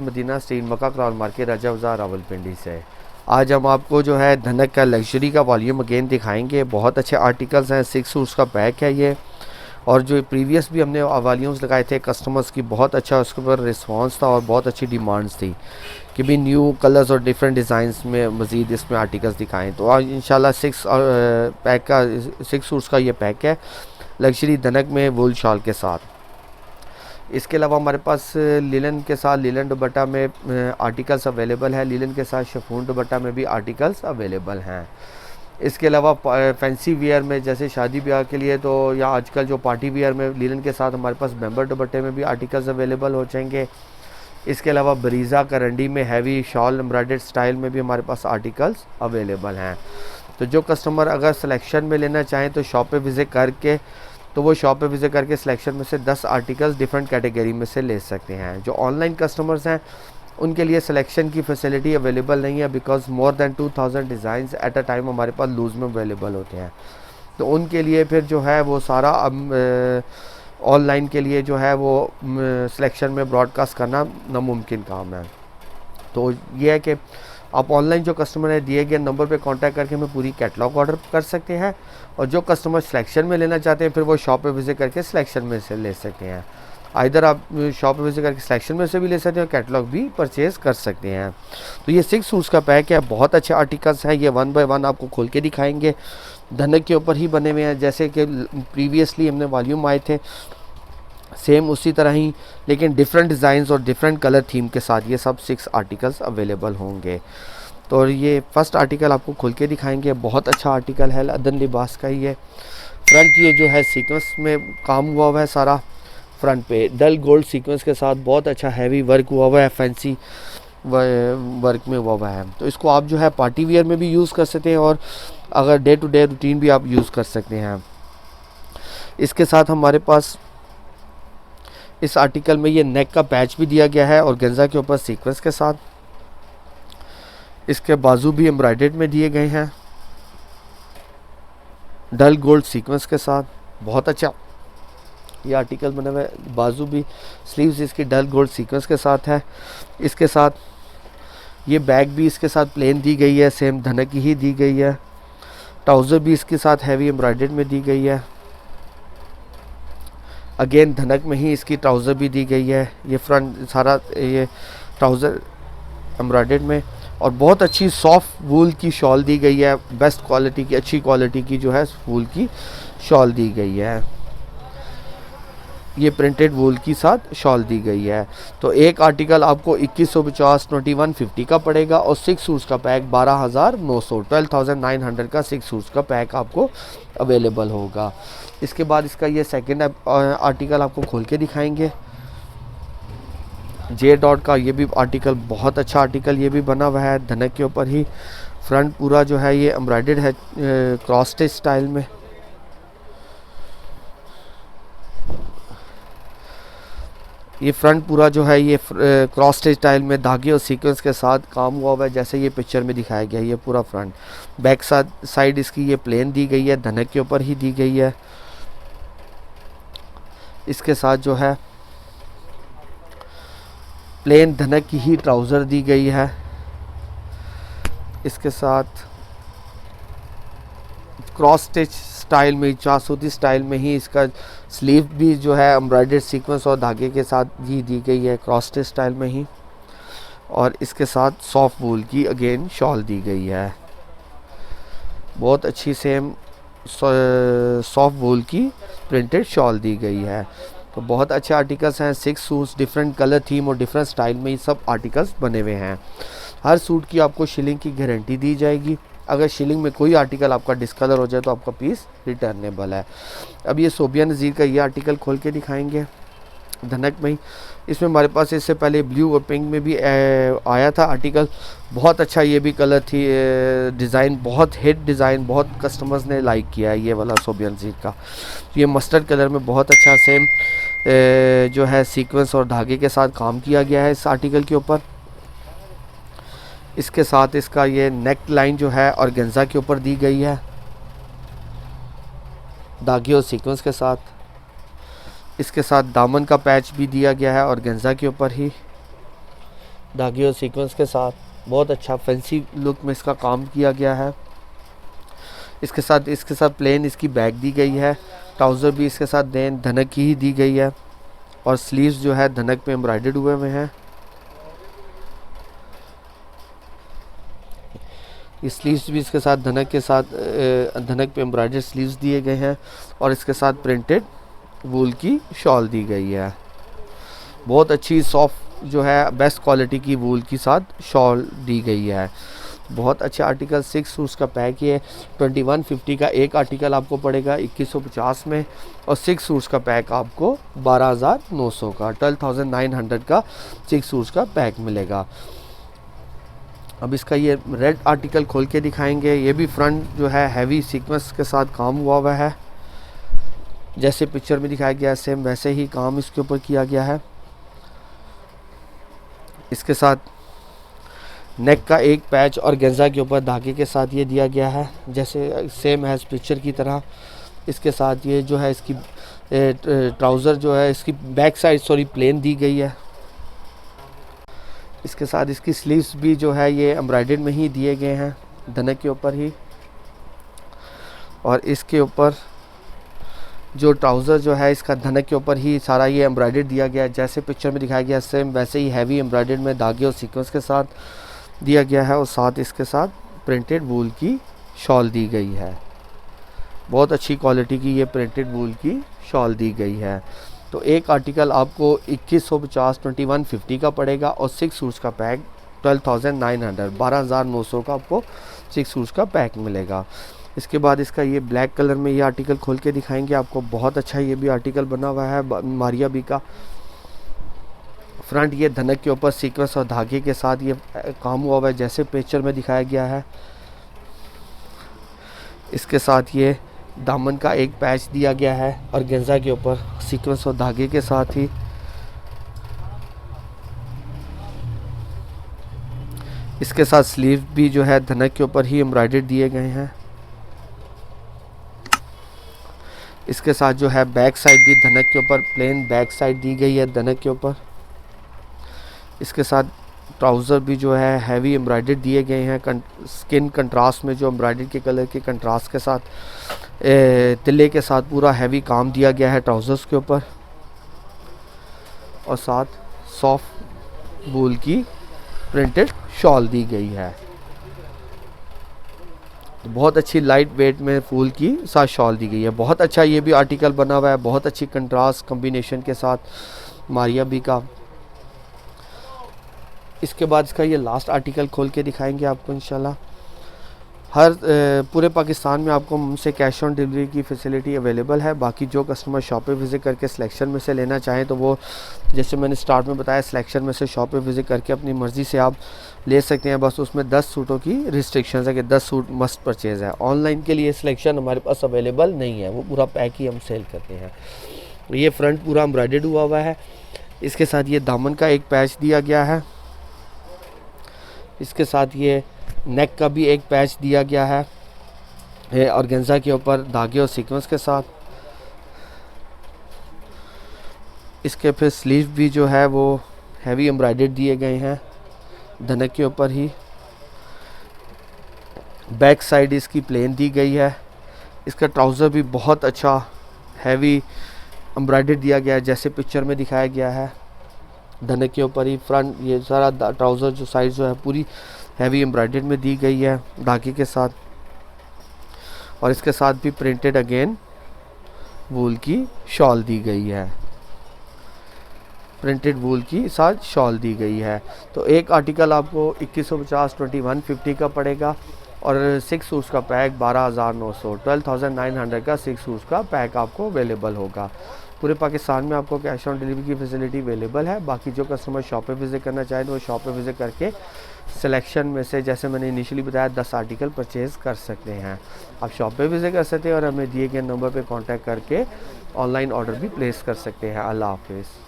Medina street, मक्का crawl market, रजा बाज़ार, रावलपिंडी से। आज हम आपको जो है धनक का लग्जरी का वॉल्यूम अगेन दिखाएंगे। बहुत अच्छे आर्टिकल्स हैं, 6 सूट्स का पैक है ये। और जो प्रीवियस भी हमने वॉल्यूम्स लगाए थे कस्टमर्स की, बहुत अच्छा उसके ऊपर रिस्पांस था और बहुत अच्छी डिमांड्स थी कि भी न्यू कलर्स और डिफरेंट डिज़ाइंस में मज़ीद इसमें आर्टिकल्स दिखाएं। तो आज इंशाल्लाह 6 सूट्स का ये पैक है लग्जरी धनक में वूल शॉल के साथ। इसके अलावा हमारे पास लिलन के साथ लिलन दुपट्टा में आर्टिकल्स अवेलेबल है। लिलन के साथ शिफॉन दुपट्टा में भी आर्टिकल्स अवेलेबल हैं। इसके अलावा फैंसी वियर में जैसे शादी ब्याह के लिए तो या आजकल जो पार्टी वियर में लिलन के साथ हमारे पास मेंबर दुपट्टे में भी आर्टिकल्स अवेलेबल हो जाएंगे। इसके अलावा बरीज़ा करंडी में हैवी शॉल एम्ब्रॉयडर्ड स्टाइल में भी हमारे पास आर्टिकल्स अवेलेबल हैं। तो जो कस्टमर अगर सिलेक्शन में लेना चाहें तो शॉप पे विज़िट करके सिलेक्शन में से 10 आर्टिकल्स डिफरेंट कैटेगरी में से ले सकते हैं। जो ऑनलाइन कस्टमर्स हैं उनके लिए सिलेक्शन की फैसिलिटी अवेलेबल नहीं है, because more than 2000 designs at a time हमारे पास लूज़ में अवेलेबल होते हैं। तो उनके लिए फिर जो है वो सारा ऑनलाइन के लिए जो है वो सिलेक्शन में ब्रॉडकास्ट करना नामुमकिन काम है। तो ये है कि आप ऑनलाइन जो कस्टमर है दिए गए नंबर पे कांटेक्ट करके हमें पूरी कैटलॉग ऑर्डर कर सकते हैं। और जो कस्टमर सिलेक्शन में लेना चाहते हैं फिर वो शॉप पे विज़िट करके सिलेक्शन में से ले सकते हैं। इधर आप शॉप पे विज़िट करके सिलेक्शन में से भी ले सकते हैं और कैटलॉग भी परचेज़ कर सकते हैं। तो ये 6 सूट्स का पैक है, बहुत अच्छे आर्टिकल्स हैं। ये 1 बाय 1 आपको खोल के दिखाएंगे। धनक के ऊपर ही बने हुए हैं, जैसे कि प्रीवियसली हमने वॉल्यूम आए थे सेम उसी तरह ही, लेकिन डिफरेंट डिज़ाइंस और डिफरेंट कलर थीम के साथ ये सब 6 आर्टिकल्स अवेलेबल होंगे। तो ये फर्स्ट आर्टिकल आपको खोल के दिखाएंगे। बहुत अच्छा आर्टिकल है, अदन लिबास का ही है। फ्रंट ये जो है सीक्वेंस में काम हुआ है सारा, फ्रंट पे डल गोल्ड सीक्वेंस के साथ बहुत अच्छा हैवी वर्क हुआ है, फैंसी वर्क में हुआ है। तो इसको आप जो है पार्टी वियर में भी यूज़ कर सकते हैं और अगर डे टू डे रूटीन भी आप यूज़ कर सकते हैं। इसके साथ हमारे पास इस आर्टिकल में ये नेक का पैच भी दिया गया है और गेंजा के ऊपर सीक्वेंस के साथ। इसके बाजू भी एम्ब्रॉयडर्ड में दिए गए हैं डल गोल्ड सीक्वेंस के साथ। बहुत अच्छा ये आर्टिकल बना हुआ है। बाजू भी स्लीव्स इसकी डल गोल्ड सीक्वेंस के साथ है। इसके साथ ये बैग भी इसके साथ प्लेन दी गई है, सेम धनक की ही दी गई है। ट्राउज़र भी इसके साथ हैवी एम्ब्रॉयडर्ड में दी गई है। अगेन धनक में ही इसकी ट्राउज़र भी दी गई है। ये फ्रंट सारा ये ट्राउज़र एम्ब्रॉयडर्ड में और बहुत अच्छी सॉफ्ट वूल की शॉल दी गई है। बेस्ट क्वालिटी की, अच्छी क्वालिटी की जो है वूल की शॉल दी गई है। ये प्रिंटेड वूल की साथ शॉल दी गई है। तो एक आर्टिकल आपको 2150 2150 का पड़ेगा और 6 सूट्स का पैक 12900 12,900 का 6 सूट्स का पैक आपको अवेलेबल होगा। इसके बाद इसका ये सेकंड आर्टिकल आपको खोल के दिखाएंगे। जे डॉट का ये भी आर्टिकल बहुत अच्छा आर्टिकल ये भी बना हुआ है धनक के ऊपर ही। फ्रंट पूरा जो है ये एम्ब्रॉयडर्ड है क्रॉस स्टिच स्टाइल में। ये फ्रंट पूरा जो है ये क्रॉस स्टिच स्टाइल में धागे और सीक्वेंस के साथ काम हुआ है, जैसे ये पिक्चर में दिखाया गया है। ये पूरा फ्रंट बैक साइड इसकी ये प्लेन दी गई है, धनक के ऊपर ही दी गई है। इसके साथ जो है प्लेन धनक की ही ट्राउज़र दी गई है। इसके साथ क्रॉस स्टिच स्टाइल में, चासूती स्टाइल में ही इसका स्लीव भी जो है एम्ब्रॉयडर्ड सीक्वेंस और धागे के साथ ही दी गई है क्रॉस स्टिच स्टाइल में ही। और इसके साथ सॉफ्ट वूल की अगेन शॉल दी गई है। बहुत अच्छी सेम सॉफ्ट वूल की प्रिंटेड शॉल दी गई है। तो बहुत अच्छे आर्टिकल्स हैं। 6 सूट्स डिफरेंट कलर थीम और डिफरेंट स्टाइल में ये सब आर्टिकल्स बने हुए हैं। हर सूट की आपको शिलिंग की गारंटी दी जाएगी। अगर शिलिंग में कोई आर्टिकल आपका डिस्कलर हो जाए तो आपका पीस रिटर्नेबल है। अब ये सोबिया नज़ीर का ये आर्टिकल खोल के दिखाएंगे धनक में ही। इसमें हमारे पास इससे पहले ब्लू और पिंक में भी आया था आर्टिकल। बहुत अच्छा ये भी कलर थी, डिज़ाइन बहुत हिट डिज़ाइन, बहुत कस्टमर्स ने लाइक किया है ये वाला सोबिया नज़ीर का। ये मस्टर्ड कलर में बहुत अच्छा सेम जो है सीक्वेंस और धागे के साथ काम किया गया है इस आर्टिकल के ऊपर। इसके साथ इसका ये नेक लाइन जो है और गेंजा के ऊपर दी गई है धागे और सीक्वेंस के साथ। इसके साथ दामन का पैच भी दिया गया है और गेंजा के ऊपर ही। धागे और सीक्वेंस के साथ। बहुत अच्छा फैंसी लुक में इसका काम किया गया है। इसके साथ प्लेन इसकी बैक दी गई है। ट्राउज़र भी इसके साथ धनक की ही दी गई है और स्लीव्स जो है धनक पे एम्ब्रॉयडर्ड हुए हुए हैं। ये स्लीव्स भी इसके साथ धनक के साथ धनक पे एम्ब्रॉयडर्ड स्लीव्स दिए गए हैं और इसके साथ प्रिंटेड वूल की शॉल दी गई है। बहुत अच्छी सॉफ्ट जो है बेस्ट क्वालिटी की वूल के साथ शॉल दी गई है। बहुत अच्छा आर्टिकल 6 सूट्स का पैक है। 2150 का एक आर्टिकल आपको पड़ेगा 2150 में और 6 सूट्स का पैक आपको 12,900 का 12,900 का 6 सूट्स का पैक मिलेगा। अब इसका ये रेड आर्टिकल खोल के दिखाएंगे। ये भी फ्रंट जो है हैवी सीक्वेंस के साथ काम हुआ है। जैसे पिक्चर में दिखाया गया है सेम वैसे ही काम इसके ऊपर किया गया है। इसके साथ नेक का एक पैच और गेंजा के ऊपर धागे के साथ ये दिया गया है जैसे सेम है पिक्चर की तरह। इसके साथ ये जो है इसकी ट्राउज़र जो है इसकी बैक साइड प्लेन दी गई है। इसके साथ इसकी स्लीव्स भी जो है ये एम्ब्रॉयडर्ड में ही दिए गए हैं धनक के ऊपर ही। और इसके ऊपर जो ट्राउज़र जो है इसका धनक के ऊपर ही सारा ये एम्ब्रॉयडर्ड दिया गया है जैसे पिक्चर में दिखाया गया सेम वैसे ही हैवी एम्ब्रॉयडर्ड में धागे और सीक्वेंस के साथ दिया गया है और साथ इसके साथ प्रिंटेड वूल की शॉल दी गई है। बहुत अच्छी क्वालिटी की ये प्रिंटेड वूल की शॉल दी गई है। तो एक आर्टिकल आपको 2150 2150 का पड़ेगा और 6 सूट्स का पैक 12,900 12,900 का आपको 6 सूट्स का पैक मिलेगा। इसके बाद इसका ये ब्लैक कलर में ये आर्टिकल खोल के दिखाएंगे आपको। बहुत अच्छा ये भी आर्टिकल बना हुआ है मारिया बी का। फ्रंट ये धनक के ऊपर सीक्वेंस और धागे के साथ ये काम हुआ है जैसे पिक्चर में दिखाया गया है। इसके साथ ये दामन का एक पैच दिया गया है और गेंजा के ऊपर सीक्वेंस और धागे के साथ ही इसके साथ स्लीव भी जो है धनक के ऊपर ही एम्ब्रॉयडर्ड दिए गए हैं। इसके साथ जो है बैक साइड भी धनक के ऊपर प्लेन बैक साइड दी गई है धनक के ऊपर। इसके साथ ट्राउज़र भी जो है हैवी एम्ब्रॉयडर्ड दिए गए हैं स्किन कंट्रास्ट में जो एम्ब्रॉयडर्ड के कलर के कंट्रास्ट के साथ तिल्ले के साथ पूरा हैवी काम दिया गया है ट्राउज़र्स के ऊपर और साथ सॉफ्ट वूल की प्रिंटेड शॉल दी गई है। तो बहुत अच्छी लाइट वेट में फूल की साथ शॉल दी गई है। बहुत अच्छा ये भी आर्टिकल बना हुआ है बहुत अच्छी कंट्रास्ट कॉम्बिनेशन के साथ मारिया बी का। इसके बाद इसका ये लास्ट आर्टिकल खोल के दिखाएंगे आपको इंशाल्लाह। हर पूरे पाकिस्तान में आपको हमसे कैश ऑन डिलीवरी की फैसिलिटी अवेलेबल है। बाकी जो कस्टमर शॉप पे विज़िट करके सिलेक्शन में से लेना चाहें तो वो जैसे मैंने स्टार्ट में बताया सिलेक्शन में से शॉप पे विज़िट करके अपनी मर्ज़ी से आप ले सकते हैं। बस उसमें 10 सूटों की रिस्ट्रिक्शंस है कि 10 सूट मस्ट परचेज़ है। ऑनलाइन के लिए सिलेक्शन हमारे पास अवेलेबल नहीं है, वो पूरा पैक ही हम सेल करते हैं। ये फ्रंट पूरा एम्ब्रॉयडर्ड हुआ है। इसके साथ ये दामन का एक पैच दिया गया है। इसके साथ ये नेक का भी एक पैच दिया गया है ऑर्गेन्जा के ऊपर धागे और सीक्वेंस के साथ। इसके फिर स्लीव भी जो है वो हैवी एम्ब्रॉयडर्ड दिए गए हैं धनक के ऊपर ही। बैक साइड इसकी प्लेन दी गई है। इसका ट्राउज़र भी बहुत अच्छा हैवी एम्ब्रॉयडर्ड दिया गया है जैसे पिक्चर में दिखाया गया है धनक के ऊपर ही। फ्रंट ये सारा ट्राउज़र जो साइड जो है पूरी हैवी एम्ब्रॉयडर्ड में दी गई है धागे के साथ और इसके साथ भी प्रिंटेड अगेन वूल की शॉल दी गई है। प्रिंटेड वूल की साथ शॉल दी गई है। तो एक आर्टिकल आपको 2150 2150 का पड़ेगा और 6 सूट्स का पैक 12,900 12,900 का 6 सूट्स का पैक आपको अवेलेबल होगा। पूरे पाकिस्तान में आपको कैश ऑन डिलीवरी की फैसिलिटी अवेलेबल है। बाकी जो कस्टमर शॉप पे विज़िट करना चाहें तो वो शॉप पे विज़िट करके सिलेक्शन में से जैसे मैंने इनिशियली बताया 10 आर्टिकल परचेज़ कर सकते हैं। आप शॉप पे विज़िट कर सकते हैं और हमें दिए गए नंबर पे कांटेक्ट करके ऑनलाइन ऑर्डर भी प्लेस कर सकते हैं। अल्लाह हाफिज़।